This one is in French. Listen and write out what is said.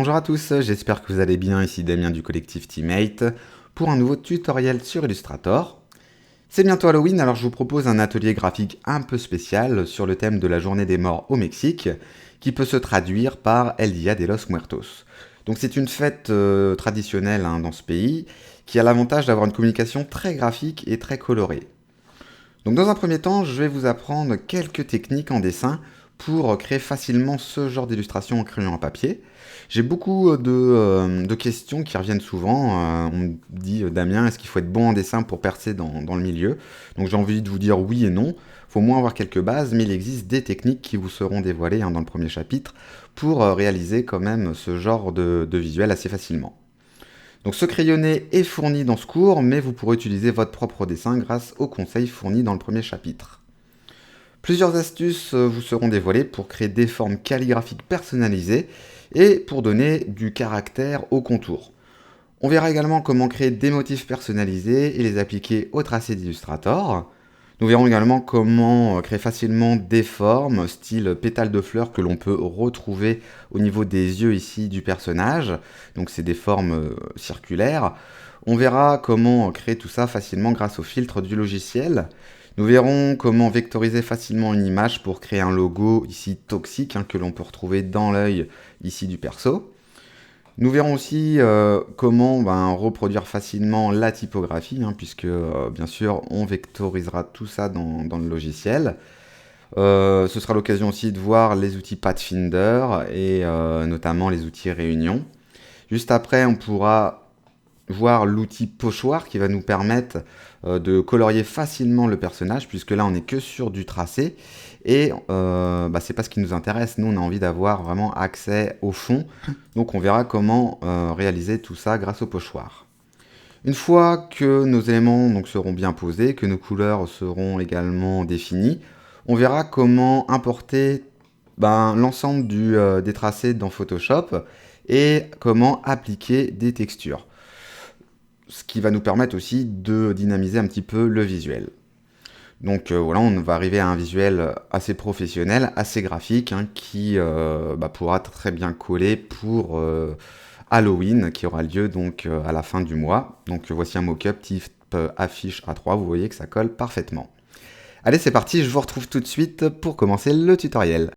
Bonjour à tous, j'espère que vous allez bien, ici Damien du collectif Teammate pour un nouveau tutoriel sur Illustrator. C'est bientôt Halloween, alors je vous propose un atelier graphique un peu spécial sur le thème de la journée des morts au Mexique qui peut se traduire par El Día de los Muertos. Donc c'est une fête traditionnelle dans ce pays qui a l'avantage d'avoir une communication très graphique et très colorée. Donc dans un premier temps, je vais vous apprendre quelques techniques en dessin pour créer facilement ce genre d'illustration en crayon à papier. J'ai beaucoup de questions qui reviennent souvent. On me dit, Damien, est-ce qu'il faut être bon en dessin pour percer dans le milieu? Donc j'ai envie de vous dire oui et non. Il faut au moins avoir quelques bases, mais il existe des techniques qui vous seront dévoilées dans le premier chapitre pour réaliser quand même ce genre de visuel assez facilement. Donc ce crayonné est fourni dans ce cours, mais vous pourrez utiliser votre propre dessin grâce aux conseils fournis dans le premier chapitre. Plusieurs astuces vous seront dévoilées pour créer des formes calligraphiques personnalisées et pour donner du caractère au contour. On verra également comment créer des motifs personnalisés et les appliquer au tracé d'Illustrator. Nous verrons également comment créer facilement des formes, style pétales de fleurs que l'on peut retrouver au niveau des yeux ici du personnage. Donc c'est des formes circulaires. On verra comment créer tout ça facilement grâce au filtre du logiciel. Nous verrons comment vectoriser facilement une image pour créer un logo ici toxique que l'on peut retrouver dans l'œil ici du perso. Nous verrons aussi comment reproduire facilement la typographie, puisque bien sûr on vectorisera tout ça dans le logiciel. Ce sera l'occasion aussi de voir les outils Pathfinder et notamment les outils Réunion. Juste après, on pourra voir l'outil pochoir qui va nous permettre de colorier facilement le personnage, puisque là on n'est que sur du tracé et c'est pas ce qui nous intéresse. Nous on a envie d'avoir vraiment accès au fond, donc on verra comment réaliser tout ça grâce au pochoir. Une fois que nos éléments seront bien posés, que nos couleurs seront également définies, on verra comment importer l'ensemble des tracés dans Photoshop et comment appliquer des textures. Ce qui va nous permettre aussi de dynamiser un petit peu le visuel. Donc voilà, on va arriver à un visuel assez professionnel, assez graphique, qui pourra très bien coller pour Halloween, qui aura lieu donc à la fin du mois. Donc voici un mock-up type affiche A3, vous voyez que ça colle parfaitement. Allez, c'est parti, je vous retrouve tout de suite pour commencer le tutoriel.